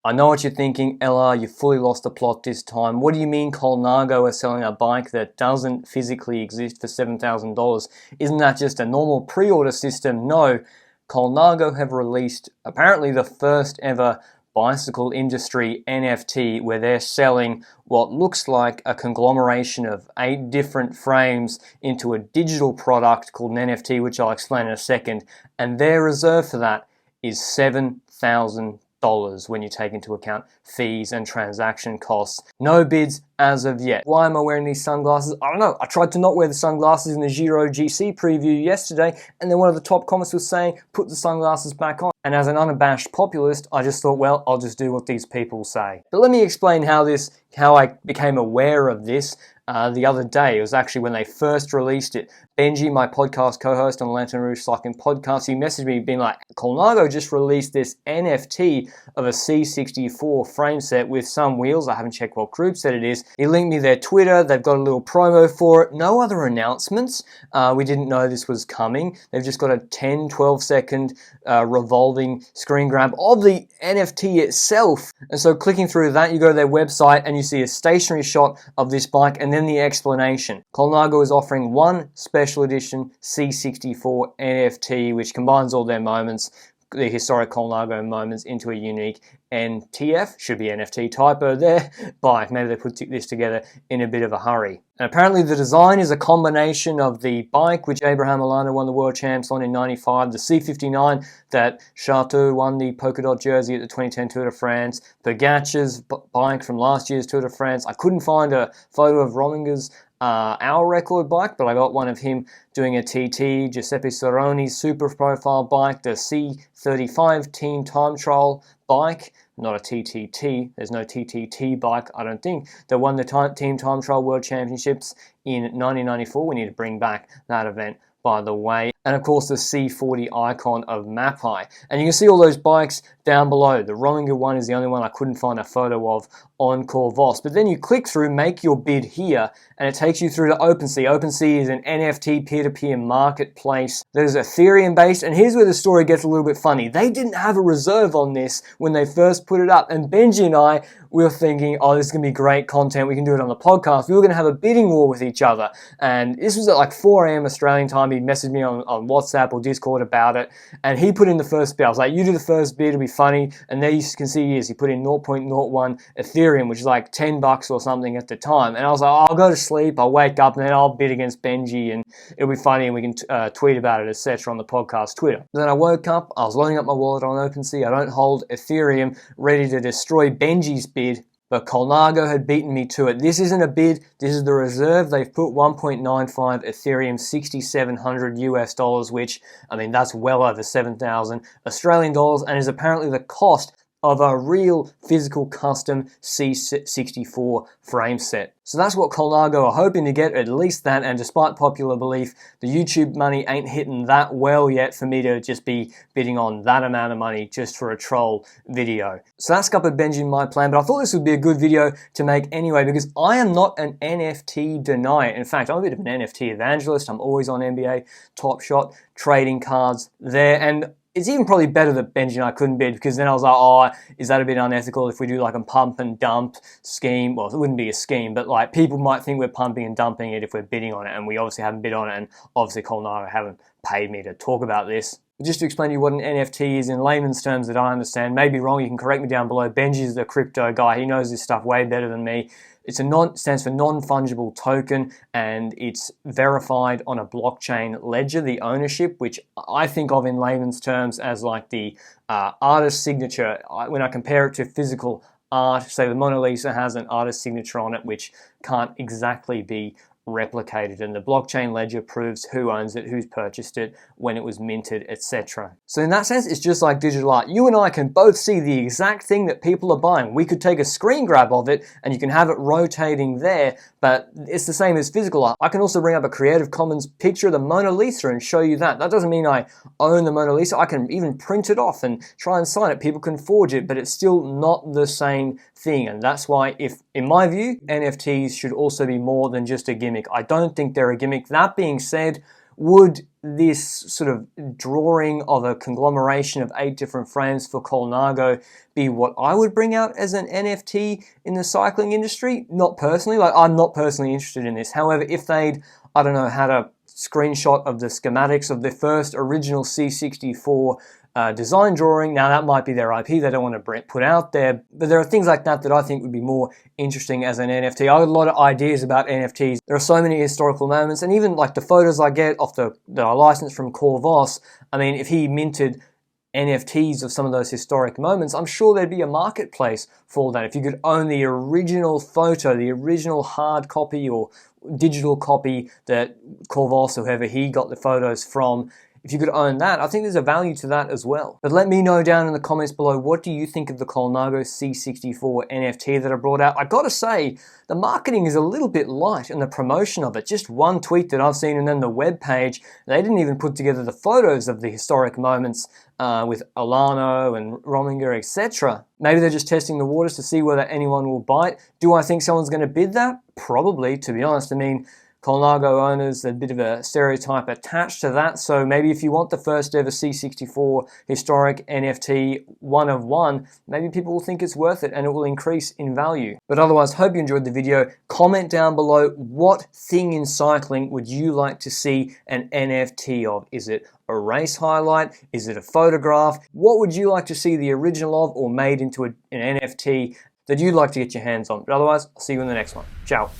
I know what you're thinking, Ella, you fully lost the plot this time. What do you mean Colnago are selling a bike that doesn't physically exist for $7,000? Isn't that just a normal pre-order system? No, Colnago have released apparently the first ever bicycle industry NFT where they're selling what looks like a conglomeration of 8 different frames into a digital product called an NFT, which I'll explain in a second, and their reserve for that is $7,000 when you take into account fees and transaction costs. No bids as of yet. Why am I wearing these sunglasses? I don't know. I tried to not wear the sunglasses in the Giro GC preview yesterday, and then one of the top comments was saying, put the sunglasses back on. And as an unabashed populist, I just thought, well, I'll just do what these people say. But let me explain how I became aware of this the other day. It was actually when they first released it. Benji, my podcast co-host on Lanterne Rouge Cycling Podcast, he messaged me being like, Colnago just released this NFT of a C64 frame set with some wheels. I haven't checked what group set it is. He linked me their Twitter. They've got a little promo for it. No other announcements. We didn't know this was coming. They've just got a 10, 12 second revolving screen grab of the NFT itself. And so clicking through that, you go to their website and you see a stationary shot of this bike and then the explanation. Colnago is offering one special edition C64 NFT, which combines all their moments, the historic Colnago moments, into a unique NTF, should be NFT, typo there, bike. Maybe they put this together in a bit of a hurry. And apparently the design is a combination of the bike which Abraham Milano won the world champs on in '95, the C59 that Chateau won the polka dot jersey at the 2010 Tour de France, Pogacar's bike from last year's Tour de France. I couldn't find a photo of Rollinger's hour record bike, but I got one of him doing a TT, Giuseppe Soroni's super profile bike, the C35 team time trial bike, not a TTT, there's no TTT bike, I don't think, that won the team time trial world championships in 1994. We need to bring back that event, by the way. And of course the C40 icon of Mapai. And you can see all those bikes down below. The Rollinger one is the only one I couldn't find a photo of on Corvos. But then you click through, make your bid here, and it takes you through to OpenSea. OpenSea is an NFT peer-to-peer marketplace that is Ethereum based. And here's where the story gets a little bit funny. They didn't have a reserve on this when they first put it up. And Benji and I, we were thinking, oh, this is going to be great content. We can do it on the podcast. We were going to have a bidding war with each other. And this was at like 4 a.m. Australian time. He messaged me on WhatsApp or Discord about it. And he put in the first bid. I was like, you do the first bid, it'll be funny. And there you can see he is. He put in 0.01 Ethereum, which is like $10 or something at the time. And I was like, oh, I'll go to sleep. I'll wake up and then I'll bid against Benji and it'll be funny and we can tweet about it, etc. on the podcast Twitter. Then I woke up. I was loading up my wallet on OpenSea. I don't hold Ethereum, ready to destroy Benji's bid. But Colnago had beaten me to it. This isn't a bid, this is the reserve. They've put 1.95 Ethereum, 6,700 US dollars, which, I mean, that's well over 7,000 Australian dollars, and is apparently the cost of a real physical custom C64 frame set. So that's what Colnago are hoping to get, at least that, and despite popular belief, the YouTube money ain't hitting that well yet for me to just be bidding on that amount of money just for a troll video. So that's scuppered Benji in my plan, but I thought this would be a good video to make anyway because I am not an NFT denier. In fact, I'm a bit of an NFT evangelist. I'm always on NBA, Top Shot, trading cards there, and it's even probably better that Benji and I couldn't bid because then I was like, oh, is that a bit unethical if we do like a pump and dump scheme? Well, it wouldn't be a scheme, but like people might think we're pumping and dumping it if we're bidding on it, and we obviously haven't bid on it, and obviously Colnago haven't paid me to talk about this. But just to explain to you what an NFT is in layman's terms that I understand, maybe wrong, you can correct me down below. Benji's the crypto guy, he knows this stuff way better than me. It stands for non-fungible token, and it's verified on a blockchain ledger, the ownership, which I think of in layman's terms as like the artist signature. When I compare it to physical art, say the Mona Lisa has an artist signature on it, which can't exactly be replicated, and the blockchain ledger proves who owns it, who's purchased it, when it was minted, etc. So in that sense, it's just like digital art. You and I can both see the exact thing that people are buying. We could take a screen grab of it and you can have it rotating there, but it's the same as physical art. I can also bring up a Creative Commons picture of the Mona Lisa and show you that. That doesn't mean I own the Mona Lisa. I can even print it off and try and sign it. People can forge it, but it's still not the same thing. And that's why, if, in my view, NFTs should also be more than just a gimmick. I don't think they're a gimmick. That being said, Would this sort of drawing of a conglomeration of 8 different frames for Colnago be what I would bring out as an NFT in the cycling industry? Not personally, like I'm not personally interested in this. However, if they'd, I don't know, had a screenshot of the schematics of the first original C64 design drawing, now that might be their IP, they don't want to put out there, but there are things like that that I think would be more interesting as an NFT. I have a lot of ideas about NFTs. There are so many historical moments, and even like the photos I get off that I licensed from Corvos, I mean, if he minted NFTs of some of those historic moments, I'm sure there'd be a marketplace for that. If you could own the original photo, the original hard copy or digital copy that Corvos or whoever he got the photos from, if you could own that, I think there's a value to that as well. But let me know down in the comments below, what do you think of the Colnago C64 NFT that I brought out? I gotta say, the marketing is a little bit light and the promotion of it. Just one tweet that I've seen and then the web page. They didn't even put together the photos of the historic moments with Alano and Rominger, etc. Maybe they're just testing the waters to see whether anyone will bite. Do I think someone's gonna bid that? Probably, to be honest. I mean, Colnago owners, a bit of a stereotype attached to that, so maybe if you want the first ever C64 historic NFT one of one, maybe people will think it's worth it and it will increase in value. But otherwise, hope you enjoyed the video. Comment down below, what thing in cycling would you like to see an NFT of? Is it a race highlight? Is it a photograph? What would you like to see the original of or made into an NFT that you'd like to get your hands on? But otherwise, I'll see you in the next one. Ciao.